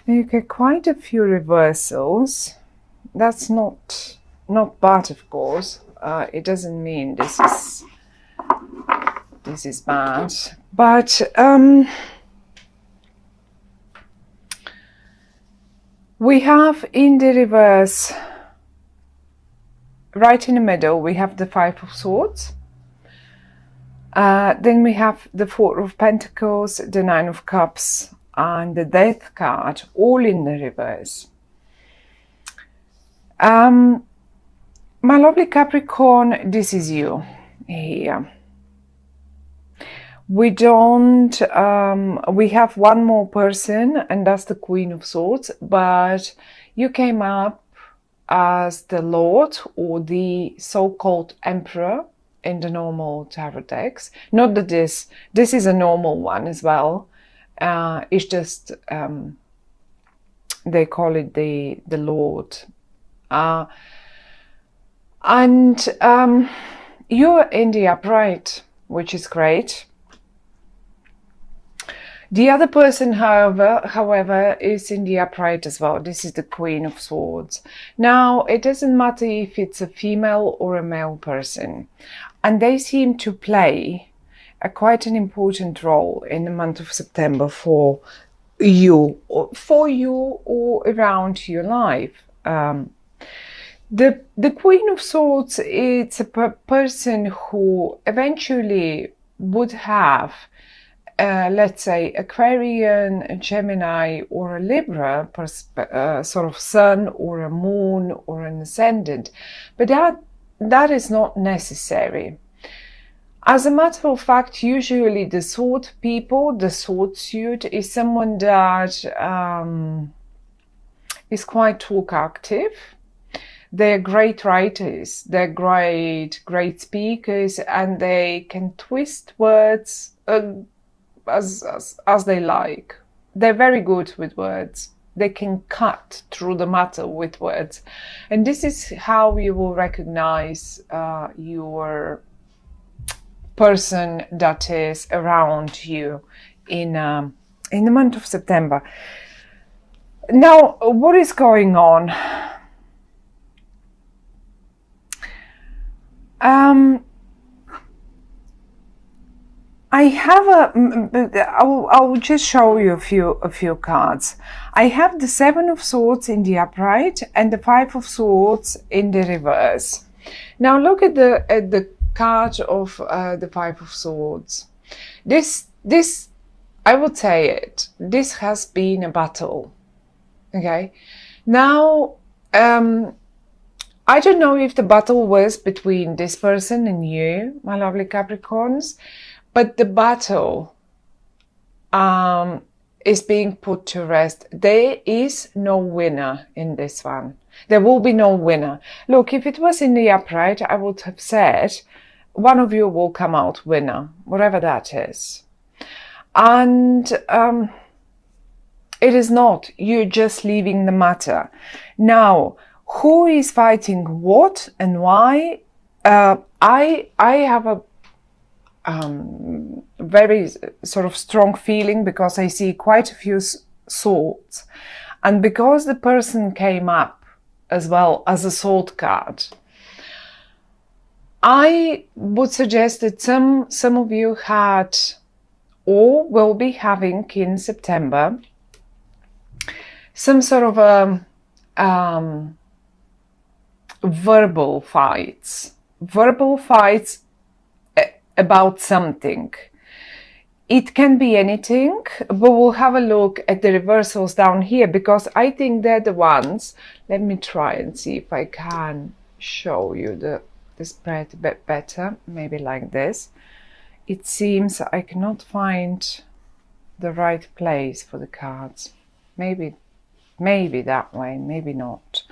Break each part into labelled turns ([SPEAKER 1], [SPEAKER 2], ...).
[SPEAKER 1] You get quite a few reversals. That's not bad, of course. It doesn't mean this is bad, but we have in the reverse, right in the middle, we have the Five of Swords. Then we have the Four of Pentacles, the Nine of Cups, and the Death card, all in the reverse. My lovely Capricorn, this is you here. We don't, we have one more person, and that's the Queen of Swords, but you came up as the Lord or the so-called Emperor in the normal tarot decks. Not that this is a normal one as well. It's just, they call it the Lord. And you're in the upright, which is great. The other person, however, is in the upright as well. This is the Queen of Swords. Now, it doesn't matter if it's a female or a male person. And they seem to play quite an important role in the month of September for you or around your life. The Queen of Swords, it's a person who eventually would have let's say Aquarian, a Gemini or a Libra sort of sun or a moon or an ascendant, but that is not necessary. As a matter of fact, usually the sword people, the sword suit, is someone that is quite talk active. They're great writers, they're great speakers, and they can twist words as they like. They're very good with words. They can cut through the matter with words. And this is how you will recognize your person that is around you in the month of September. Now, what is going on? I have I will just show you a few cards. I have the Seven of Swords in the upright and the Five of Swords in the reverse. Now look at the card of the Five of Swords. This I would say it. This has been a battle. Okay. Now I don't know if the battle was between this person and you, my lovely Capricorns, but the battle is being put to rest. There is no winner in this one. There will be no winner. Look, if it was in the upright, I would have said one of you will come out winner, whatever that is. And it is not. You're just leaving the matter. Now, who is fighting what and why? I have a very sort of strong feeling because I see quite a few swords, and because the person came up as well as a sword card, I would suggest that some of you had or will be having in September some sort of verbal fights about something. It can be anything, but we'll have a look at the reversals down here because I think they're the ones. Let me try and see if I can show you the spread a bit better, maybe like this. It seems I cannot find the right place for the cards. Maybe that way, maybe not.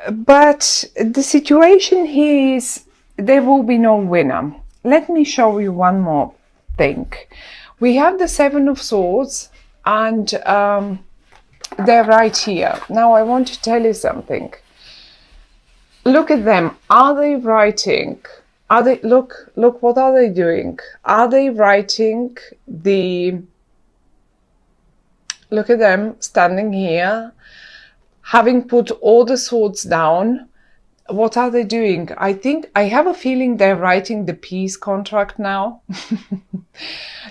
[SPEAKER 1] But the situation here is there will be no winner. Let me show you one more thing. We have the Seven of Swords and they're right here. Now I want to tell you something. Look at them. Are they writing? Are they, look, what are they doing? Are they writing the Look at them standing here, having put all the swords down. What are they doing? I have a feeling they're writing the peace contract now.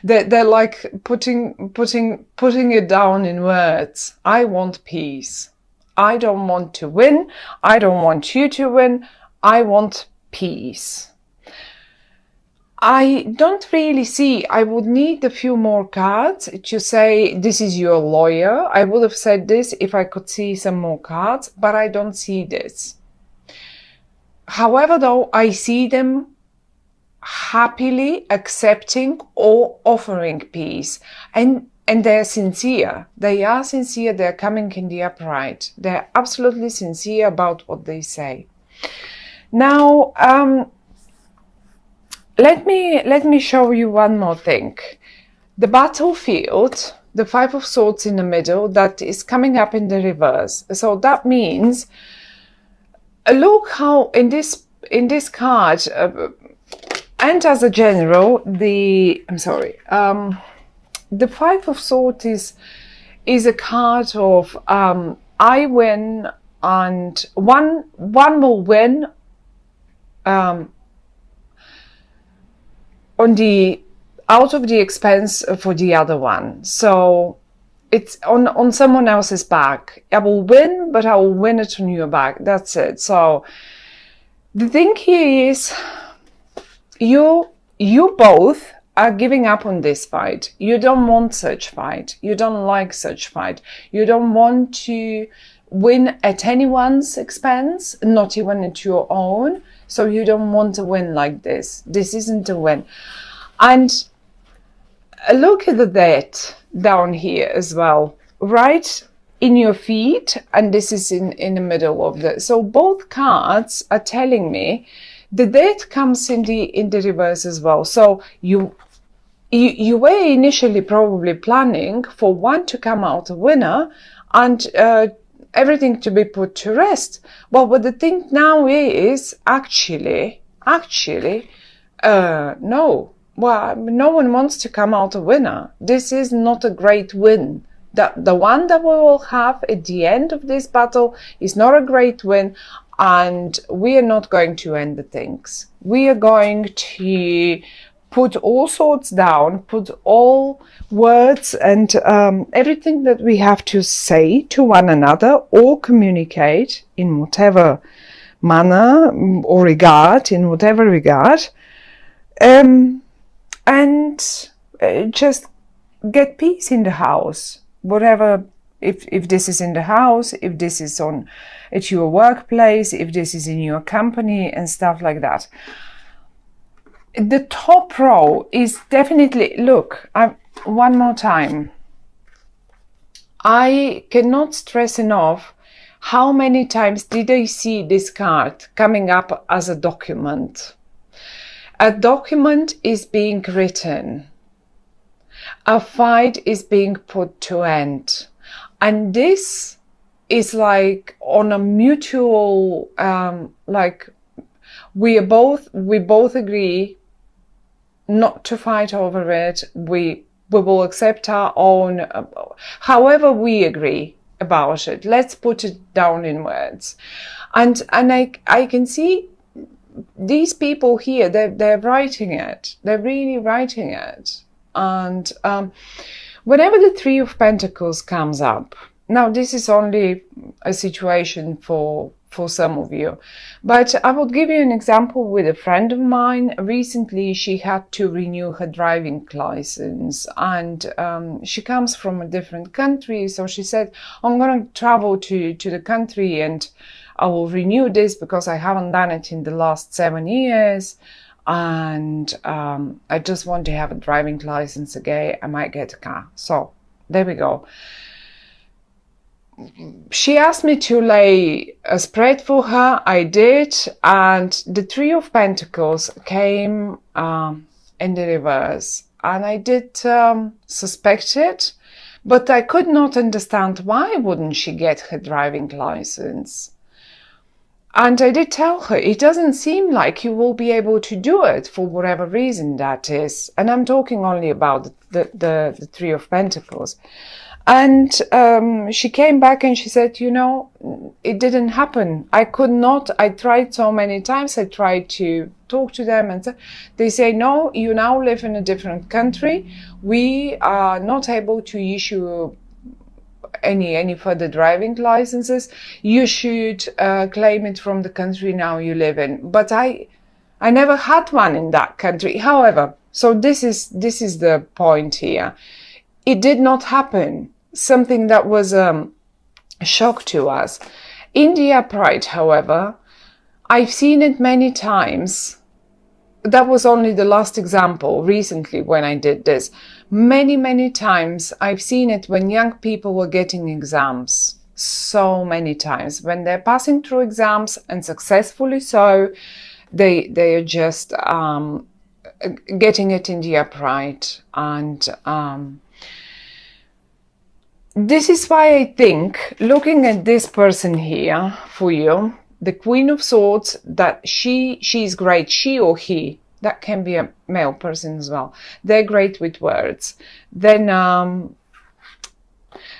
[SPEAKER 1] They're like putting it down in words. I want peace. I don't want to win. I don't want you to win. I want peace. I don't really see, I would need a few more cards to say this is your lawyer. I would have said this if I could see some more cards, but I don't see this. However, though, I see them happily accepting or offering peace. And they're sincere. They are sincere. They're coming in the upright. They're absolutely sincere about what they say. Now, let me show you one more thing. The battlefield, the Five of Swords in the middle, that is coming up in the reverse. So that means, look how in this card, and as a general, the Five of Swords is a card of I win and one will win out of the expense for the other one. So it's on someone else's back. I will win, but I will win it on your back. That's it. So the thing here is you both are giving up on this fight. You don't want such fight. You don't like such fight. You don't want to win at anyone's expense, not even at your own. So you don't want to win like this. This isn't a win. And look at the death down here as well, right in your feet. And this is in the middle of the, so both cards are telling me the death comes in the reverse as well. So you were initially probably planning for one to come out a winner and everything to be put to rest. Well, what the thing now is actually, no. Well, no one wants to come out a winner. This is not a great win. The one that we will have at the end of this battle is not a great win, and we are not going to end the things. We are going to put all swords down, put all words and everything that we have to say to one another or communicate in whatever manner or regard, in whatever regard, and just get peace in the house. Whatever, if this is in the house, if this is at your workplace, if this is in your company and stuff like that. The top row is definitely, look, one more time. I cannot stress enough how many times did I see this card coming up as a document. A document is being written. A fight is being put to end. And this is like on a mutual, like we both agree not to fight over it. We will accept our own, however we agree about it. Let's put it down in words. And I can see these people here, they're writing it. They're really writing it. And whenever the Three of Pentacles comes up, now this is only a situation for some of you, but I will give you an example with a friend of mine. Recently she had to renew her driving license, and she comes from a different country, so she said, I'm going to travel to the country and I will renew this because I haven't done it in the last 7 years, and I just want to have a driving license again. I might get a car. So there we go. She asked me to lay a spread for her. I did, and the Three of Pentacles came in the reverse, and I did suspect it, but I could not understand why wouldn't she get her driving license. And I did tell her, it doesn't seem like you will be able to do it for whatever reason that is. And I'm talking only about the Three of Pentacles. And she came back and she said, you know, it didn't happen. I could not. I tried so many times. I tried to talk to them and they say, no, you now live in a different country. We are not able to issue any further driving licenses. You should claim it from the country now you live in. But I never had one in that country. However, so this is the point here. It did not happen. Something that was a shock to us. In the upright, however, I've seen it many times. That was only the last example recently when I did this. Many times I've seen it when young people were getting exams. So many times when they're passing through exams, and successfully so, they are just getting it in the upright. And this is why I think, looking at this person here for you, the Queen of Swords, that she's great, she or he, that can be a male person as well. They're great with words. Then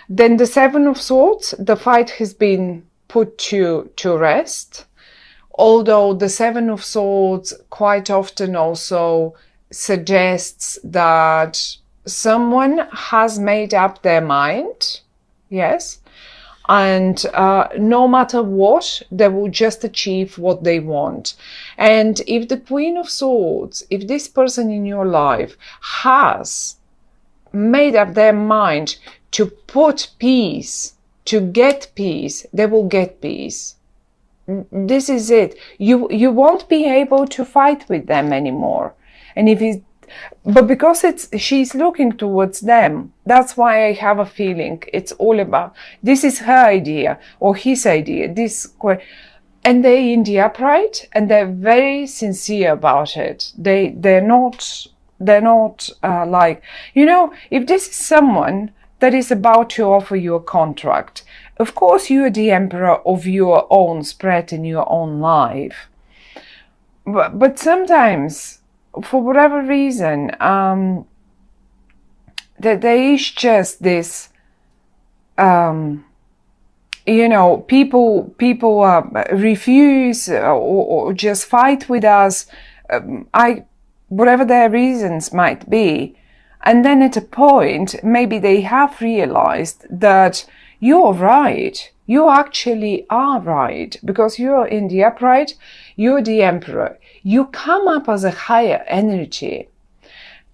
[SPEAKER 1] the Seven of Swords, the fight has been put to rest. Although the Seven of Swords quite often also suggests that someone has made up their mind, yes, and no matter what, they will just achieve what they want. And if the Queen of Swords, if this person in your life has made up their mind to put peace, to get peace, they will get peace. This is it. You won't be able to fight with them anymore. And if it's, but because she's looking towards them, that's why I have a feeling it's all about, this is her idea or his idea, and they're in the upright and they're very sincere about it. They're not like, you know, if this is someone that is about to offer you a contract, of course you're the emperor of your own spread in your own life. But sometimes, for whatever reason, that there is just this, you know, people refuse or just fight with us, whatever their reasons might be. And then at a point, maybe they have realized that you're right. You actually are right, because you're in the upright, you're the emperor. You come up as a higher energy.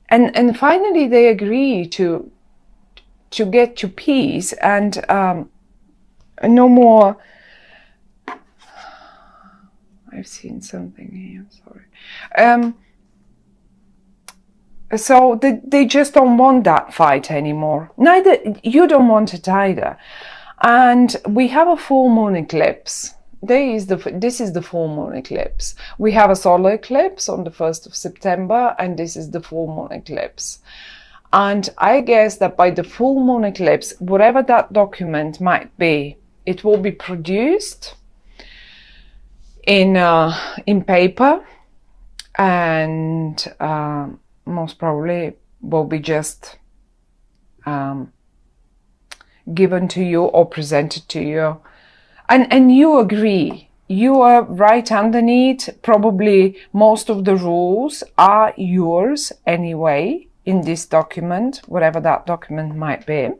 [SPEAKER 1] And finally they agree to get to peace and no more. I've seen something here, sorry. So they just don't want that fight anymore. Neither you don't want it either. And we have a full moon eclipse. This is the full moon eclipse. We have a solar eclipse on the 1st of September, and this is the full moon eclipse. And I guess that by the full moon eclipse, whatever that document might be, it will be produced in paper, and most probably will be just given to you or presented to you, and you agree. You are right underneath. Probably most of the rules are yours anyway in this document, whatever that document might be.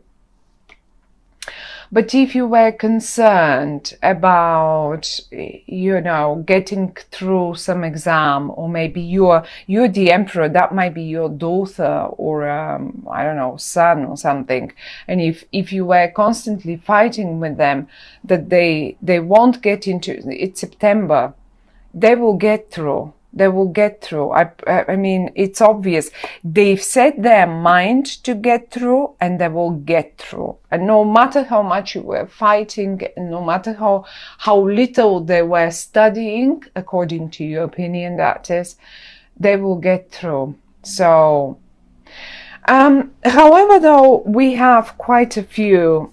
[SPEAKER 1] But if you were concerned about, you know, getting through some exam, or maybe you're the emperor, that might be your daughter or I don't know, son or something, and if you were constantly fighting with them that they won't get into, it's September, they will get through. They will get through. I mean, it's obvious. They've set their mind to get through, and they will get through. And no matter how much you were fighting, no matter how little they were studying, according to your opinion, that is, they will get through. So, however, though, we have quite a few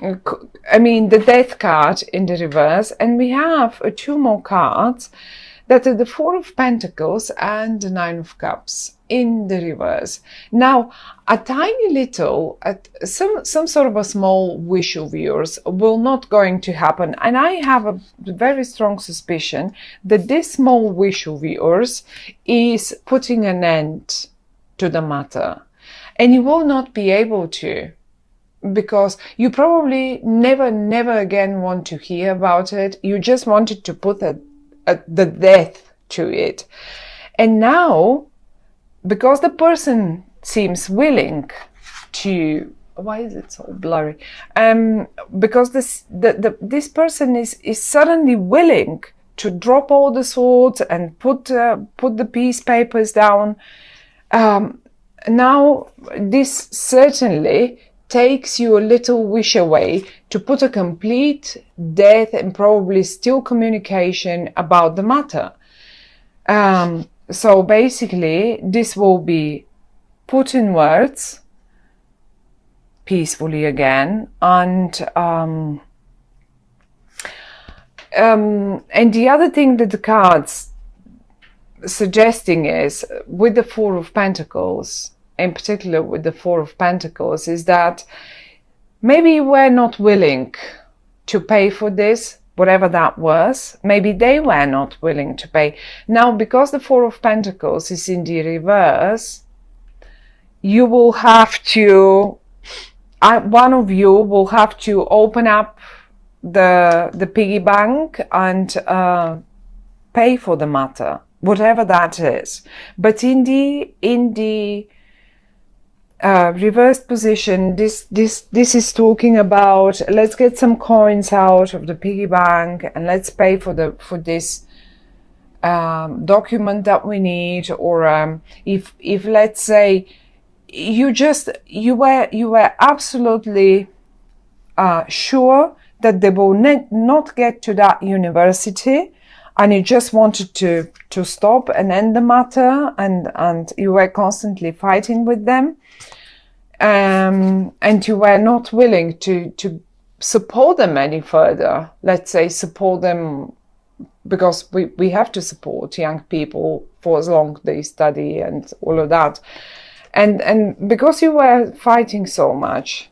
[SPEAKER 1] I mean, the Death card in the reverse, and we have two more cards that are the Four of Pentacles and the Nine of Cups in the reverse. Now, a tiny little, some sort of a small wish of yours will not going to happen, and I have a very strong suspicion that this small wish of yours is putting an end to the matter, and you will not be able to, because you probably never again want to hear about it. You just wanted to put the death to it. And now, because the person seems willing to, why is it so blurry? Because this person is suddenly willing to drop all the swords and put the peace papers down. Now, this certainly takes you a little wish away to put a complete death and probably still communication about the matter. So basically, this will be put in words peacefully again, and the other thing that the cards suggesting is, with the Four of Pentacles, in particular with the Four of Pentacles, is that maybe you were not willing to pay for this, whatever that was. Maybe they were not willing to pay. Now, because the Four of Pentacles is in the reverse, you will have to, one of you will have to open up the piggy bank and pay for the matter, whatever that is. But in the reversed position, this is talking about, let's get some coins out of the piggy bank and let's pay for this document that we need. Or if let's say you were absolutely sure that they will not get to that university, and you just wanted to stop and end the matter, and you were constantly fighting with them, and you were not willing to support them any further. Let's say support them, because we have to support young people for as long as they study and all of that. And because you were fighting so much,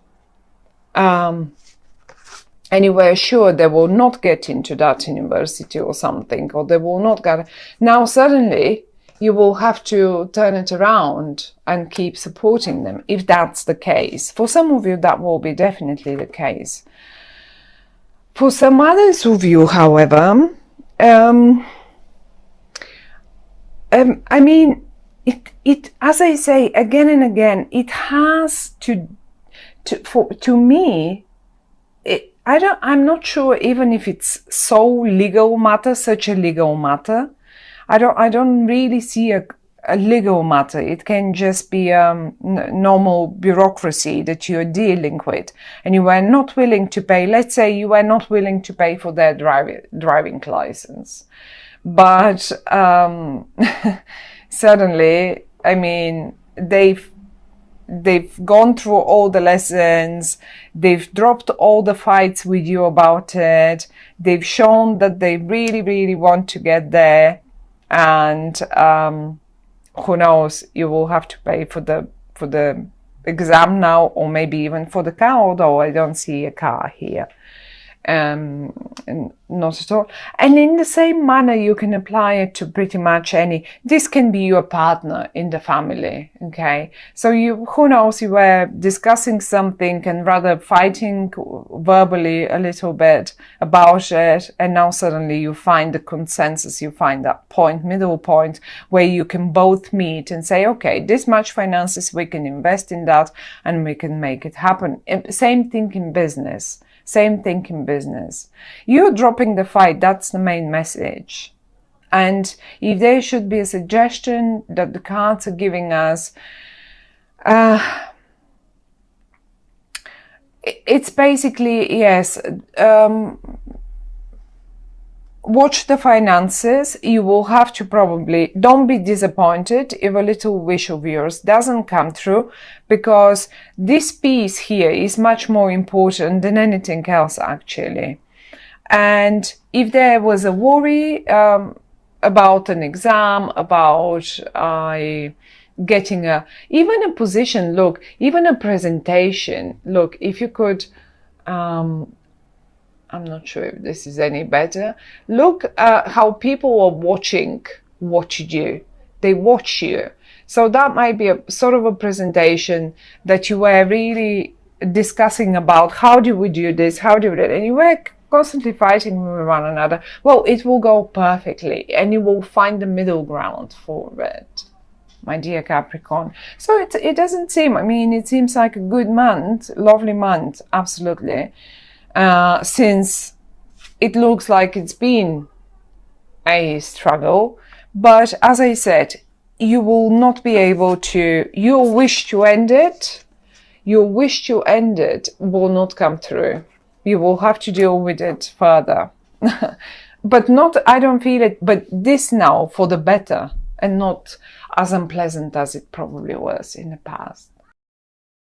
[SPEAKER 1] and you were sure they will not get into that university or something, or they will not get, now suddenly you will have to turn it around and keep supporting them, if that's the case. For some of you, that will be definitely the case. For some others of you, however, I mean, it, as I say again and again, it has to me, I'm not sure even if it's so legal matter, such a legal matter. I don't really see a legal matter. It can just be normal bureaucracy that you're dealing with, and you were not willing to pay. Let's say you were not willing to pay for their driving license, but suddenly, I mean, they've gone through all the lessons, they've dropped all the fights with you about it, they've shown that they really want to get there, and who knows, you will have to pay for the exam now, or maybe even for the car, although I don't see a car here. And not at all. And in the same manner, you can apply it to pretty much any. This can be your partner in the family, okay? So who knows, you were discussing something and rather fighting verbally a little bit about it, and now suddenly you find the consensus, you find that middle point where you can both meet and say, okay, this much finances, we can invest in that and we can make it happen. Same thing in business. Same thing in business. You're dropping the fight. That's the main message. And if there should be a suggestion that the cards are giving us, it's basically, yes, watch the finances. You will have to probably, don't be disappointed if a little wish of yours doesn't come through, because this piece here is much more important than anything else actually. And if there was a worry about an exam, about getting even a position, look, even a presentation, look, if you could, I'm not sure if this is any better. Look how people are watching what you do. They watch you. So that might be a sort of a presentation that you were really discussing about. How do we do this? How do we do it? And you were constantly fighting with one another. Well, it will go perfectly and you will find the middle ground for it, my dear Capricorn. So it doesn't seem, I mean, it seems like a good month, lovely month, absolutely. Since it looks like it's been a struggle, but as I said, you will not be able to, your wish to end it will not come through. You will have to deal with it further. But not, I don't feel it, but this now for the better and not as unpleasant as it probably was in the past.